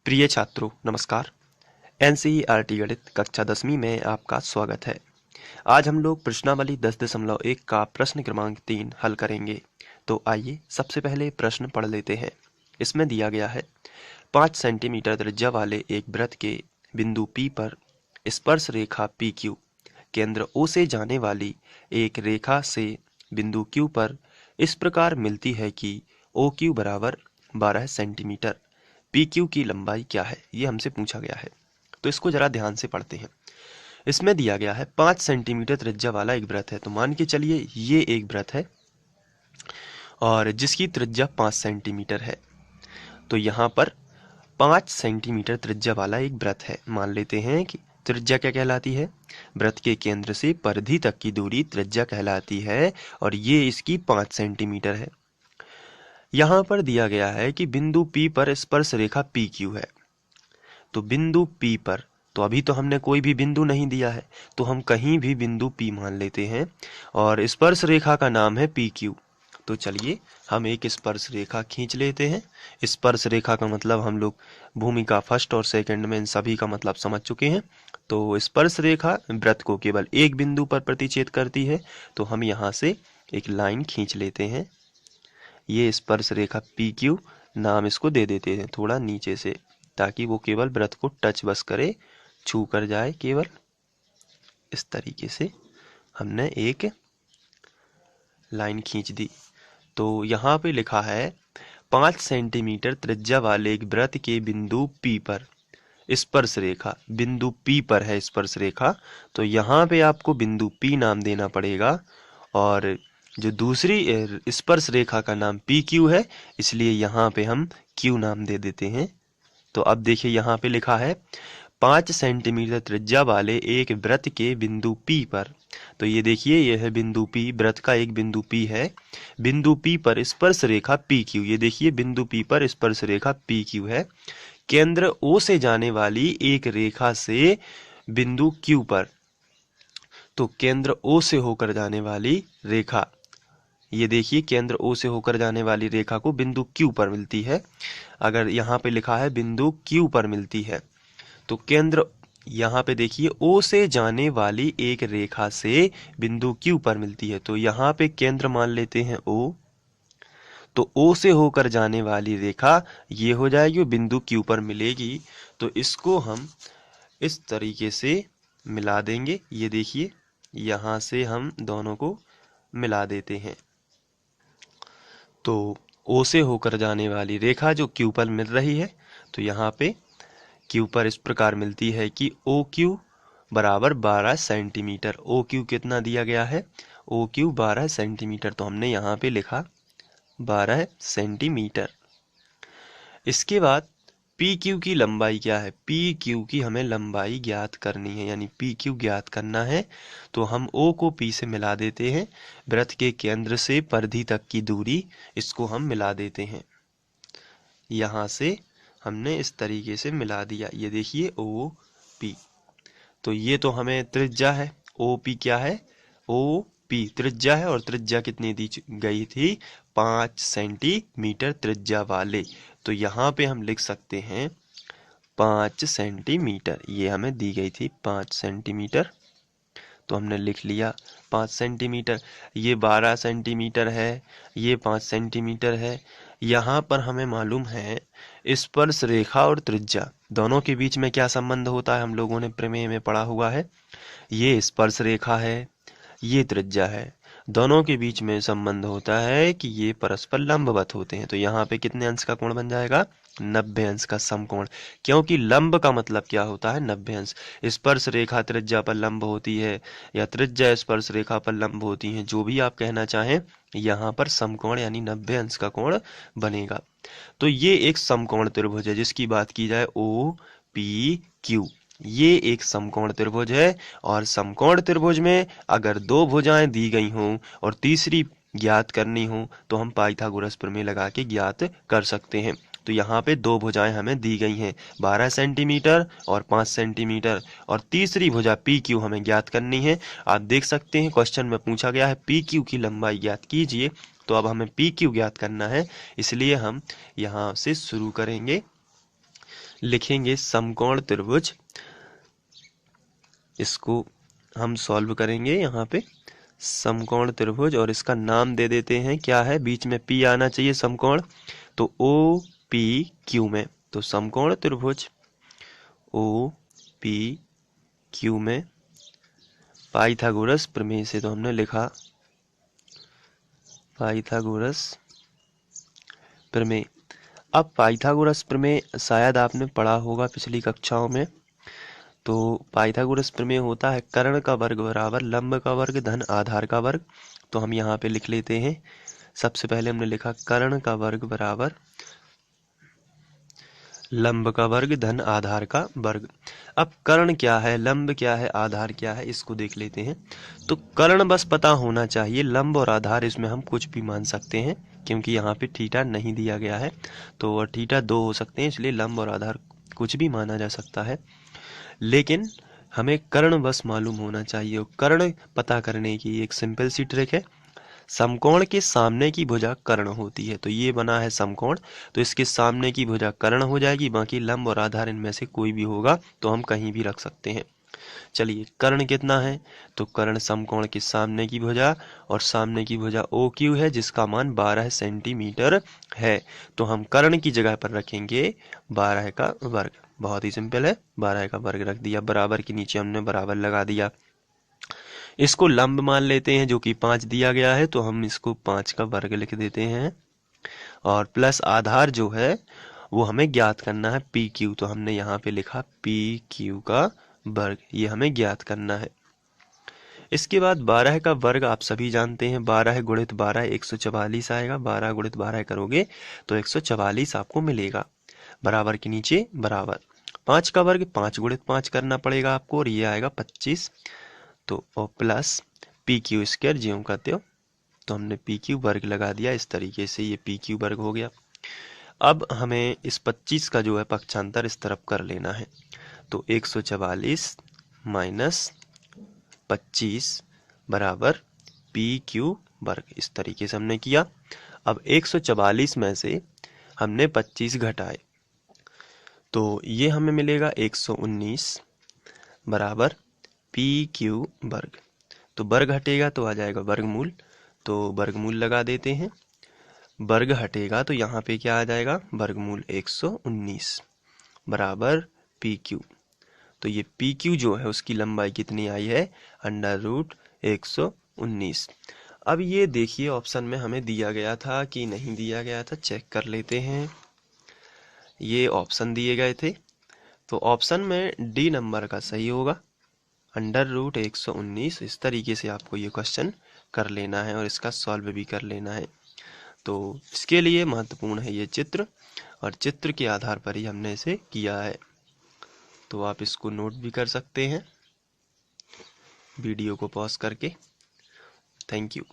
प्रिय छात्रों नमस्कार। एनसीईआरटी गणित कक्षा 10वीं में आपका स्वागत है। आज हम लोग प्रश्नावली 10.1 का प्रश्न क्रमांक 3 हल करेंगे। तो आइए सबसे पहले प्रश्न पढ़ लेते हैं। इसमें दिया गया है 5 सेंटीमीटर त्रिज्या वाले एक वृत्त के बिंदु P पर स्पर्श रेखा PQ केंद्र O से जाने वाली एक रेखा से बिंदु Q पर इस प्रकार मिलती है कि OQ बराबर 12 सेंटीमीटर। PQ की लंबाई क्या है, ये हमसे पूछा गया है। तो इसको जरा ध्यान से पढ़ते हैं। इसमें दिया गया है 5 सेंटीमीटर त्रिज्या वाला एक वृत्त है। तो मान के चलिए ये एक वृत्त है और जिसकी त्रिज्या 5 सेंटीमीटर है। तो यहाँ पर 5 सेंटीमीटर त्रिज्या वाला एक वृत्त है। मान लेते हैं कि त्रिज्या क्या कहलाती है, वृत्त के केंद्र से परिधि तक की दूरी त्रिज्या कहलाती है और ये इसकी 5 सेंटीमीटर है। यहाँ पर दिया गया है कि बिंदु P पर स्पर्श रेखा PQ है। तो बिंदु P पर, तो अभी तो हमने कोई भी बिंदु नहीं दिया है, तो हम कहीं भी बिंदु P मान लेते हैं और स्पर्श रेखा का नाम है PQ। तो चलिए हम एक स्पर्श रेखा खींच लेते हैं। स्पर्श रेखा का मतलब हम लोग भूमिका फर्स्ट और सेकंड में इन सभी का मतलब समझ चुके हैं। तो स्पर्श रेखा वृत्त को केवल एक बिंदु पर प्रतिच्छेद करती है। तो हम यहाँ से एक लाइन खींच लेते हैं। ये स्पर्श रेखा PQ, नाम इसको दे देते हैं थोड़ा नीचे से, ताकि वो केवल वृत्त को टच बस करे, छू कर जाए केवल। इस तरीके से हमने एक लाइन खींच दी। तो यहाँ पे लिखा है 5 सेंटीमीटर त्रिज्या वाले एक वृत्त के बिंदु P पर स्पर्श रेखा, बिंदु P पर है स्पर्श रेखा। तो यहाँ पे आपको बिंदु P नाम देना पड़ेगा और जो दूसरी स्पर्श रेखा का नाम PQ है, इसलिए यहाँ पे हम Q नाम दे देते हैं। तो अब देखिए यहाँ पे लिखा है 5 सेंटीमीटर त्रिज्या वाले एक वृत्त के बिंदु P पर। तो ये देखिए यह है बिंदु P, वृत्त का एक बिंदु P है। बिंदु P पर स्पर्श रेखा PQ, ये देखिए बिंदु P पर स्पर्श रेखा PQ है। केंद्र O से जाने वाली एक रेखा से बिंदु Q पर, तो केंद्र O से होकर जाने वाली रेखा, ये देखिए केंद्र O से होकर जाने वाली रेखा को बिंदु Q पर मिलती है। अगर यहाँ पे लिखा है बिंदु Q पर मिलती है, तो केंद्र यहाँ पे देखिए O से जाने वाली एक रेखा से बिंदु Q पर मिलती है। तो यहाँ पे केंद्र मान लेते हैं O। तो O से होकर जाने वाली रेखा ये हो जाएगी, बिंदु Q पर मिलेगी। तो इसको हम इस तरीके से मिला देंगे। ये देखिए यहाँ से हम दोनों को मिला देते हैं। तो O से होकर जाने वाली रेखा जो Q पर मिल रही है, तो यहाँ पे Q पर इस प्रकार मिलती है कि OQ बराबर 12 सेंटीमीटर। OQ कितना दिया गया है, OQ 12 सेंटीमीटर। तो हमने यहाँ पे लिखा 12 सेंटीमीटर। इसके बाद PQ की लंबाई क्या है, PQ की हमें लंबाई ज्ञात करनी है, यानी PQ ज्ञात करना है। तो हम O को P से मिला देते हैं। वृत्त के केंद्र से परिधि तक की दूरी, इसको हम मिला देते हैं। यहाँ से हमने इस तरीके से मिला दिया। ये देखिए OP, तो ये तो हमें त्रिज्या है। OP क्या है, OP त्रिज्या है और त्रिज्या कितनी दी गई थी, 5 सेंटीमीटर त्रिज्या वाले। तो यहाँ पे हम लिख सकते हैं 5 सेंटीमीटर, ये हमें दी गई थी 5 सेंटीमीटर। तो हमने लिख लिया 5 सेंटीमीटर। ये 12 सेंटीमीटर है, ये 5 सेंटीमीटर है। यहाँ पर हमें मालूम है स्पर्श रेखा और त्रिज्या दोनों के बीच में क्या संबंध होता है, हम लोगों ने प्रमेय में पढ़ा हुआ है। ये स्पर्श रेखा है, ये त्रिज्या है, दोनों के बीच में संबंध होता है कि ये परस्पर लंबवत होते हैं। तो यहाँ पे कितने अंश का कोण बन जाएगा, 90 अंश का समकोण। क्योंकि लंब का मतलब क्या होता है, 90 अंश। स्पर्श रेखा त्रिज्या पर लंब होती है या त्रिज्या स्पर्श रेखा पर लंब होती है, जो भी आप कहना चाहें, यहाँ पर समकोण यानी 90 अंश का कोण बनेगा। तो ये एक समकोण त्रिभुज है जिसकी बात की जाए OPQ। ये एक समकोण त्रिभुज है और समकोण त्रिभुज में अगर दो भुजाएं दी गई हों और तीसरी ज्ञात करनी हो, तो हम पाइथागोरस प्रमेय लगा के ज्ञात कर सकते हैं। तो यहाँ पे दो भुजाएं हमें दी गई हैं, 12 सेंटीमीटर और 5 सेंटीमीटर, और तीसरी भुजा PQ हमें ज्ञात करनी है। आप देख सकते हैं क्वेश्चन में पूछा गया है PQ की लंबाई ज्ञात कीजिए। तो अब हमें PQ ज्ञात करना है, इसलिए हम यहाँ से शुरू करेंगे। लिखेंगे समकोण त्रिभुज, इसको हम सॉल्व करेंगे यहाँ पे समकोण त्रिभुज, और इसका नाम दे देते हैं क्या है, बीच में पी आना चाहिए समकोण, तो ओ पी क्यू में। तो समकोण त्रिभुज ओ पी क्यू में पाइथागोरस प्रमेय से, तो हमने लिखा पाइथागोरस प्रमेय। अब पाइथागोरस प्रमेय शायद आपने पढ़ा होगा पिछली कक्षाओं में। तो पाइथागोरस प्रमेय होता है कर्ण का वर्ग बराबर लंब का वर्ग धन आधार का वर्ग। तो हम यहाँ पे लिख लेते हैं, सबसे पहले हमने लिखा कर्ण का वर्ग बराबर लंब का वर्ग धन आधार का वर्ग। अब कर्ण क्या है, लंब क्या है, आधार क्या है, इसको देख लेते हैं। तो कर्ण बस पता होना चाहिए, लंब और आधार इसमें हम कुछ भी मान सकते हैं, क्योंकि यहाँ पे थीटा नहीं दिया गया है, तो और थीटा 2 हो सकते हैं, इसलिए लंब और आधार कुछ भी माना जा सकता है। लेकिन हमें कर्ण बस मालूम होना चाहिए। कर्ण पता करने की एक सिंपल सी ट्रिक है, समकोण के सामने की भुजा कर्ण होती है। तो ये बना है समकोण, तो इसके सामने की भुजा कर्ण हो जाएगी, बाकी लंब और आधार इनमें से कोई भी होगा तो हम कहीं भी रख सकते हैं। चलिए कर्ण कितना है, तो कर्ण समकोण के सामने की भुजा, और सामने की भुजा ओ क्यू है जिसका मान 12 सेंटीमीटर है। तो हम कर्ण की जगह पर रखेंगे 12 का वर्ग। बहुत ही सिंपल है, 12 का वर्ग रख दिया, बराबर के नीचे हमने बराबर लगा दिया। इसको लंब मान लेते हैं जो कि 5 दिया गया है, तो हम इसको 5 का वर्ग लिख देते हैं, और प्लस आधार जो है वो हमें ज्ञात करना है पी क्यू, तो हमने यहाँ पे लिखा पी क्यू का वर्ग, ये हमें ज्ञात करना है। इसके बाद 12 का वर्ग आप सभी जानते हैं, 12 गुणित 12 144 आएगा, 12 गुणित 12 करोगे तो 144 आपको मिलेगा, बराबर के नीचे बराबर। 5 का वर्ग 5 गुणित 5 करना पड़ेगा आपको, और ये आएगा 25, तो और प्लस पी क्यू स्क्वायर ज्यों का त्यों, तो हमने पी क्यू वर्ग लगा दिया। इस तरीके से ये पी क्यू वर्ग हो गया। अब हमें इस 25 का जो है पक्षांतर इस तरफ कर लेना है, तो 144 माइनस 25 बराबर पी क्यू वर्ग, इस तरीके से हमने किया। अब 144 में से हमने 25 घटाए, तो ये हमें मिलेगा 119 बराबर पी क्यू वर्ग। तो वर्ग हटेगा तो आ जाएगा वर्गमूल, तो वर्गमूल लगा देते हैं। वर्ग हटेगा तो यहाँ पे क्या आ जाएगा, वर्गमूल 119 बराबर पी क्यू। तो ये पी क्यू जो है उसकी लंबाई कितनी आई है, √119। अब ये देखिए ऑप्शन में हमें दिया गया था कि नहीं दिया गया था, चेक कर लेते हैं। ये ऑप्शन दिए गए थे, तो ऑप्शन में डी नंबर का सही होगा, √119। इस तरीके से आपको ये क्वेश्चन कर लेना है और इसका सॉल्व भी कर लेना है। तो इसके लिए महत्वपूर्ण है ये चित्र, और चित्र के आधार पर ही हमने इसे किया है। तो आप इसको नोट भी कर सकते हैं वीडियो को पॉज करके। Thank you.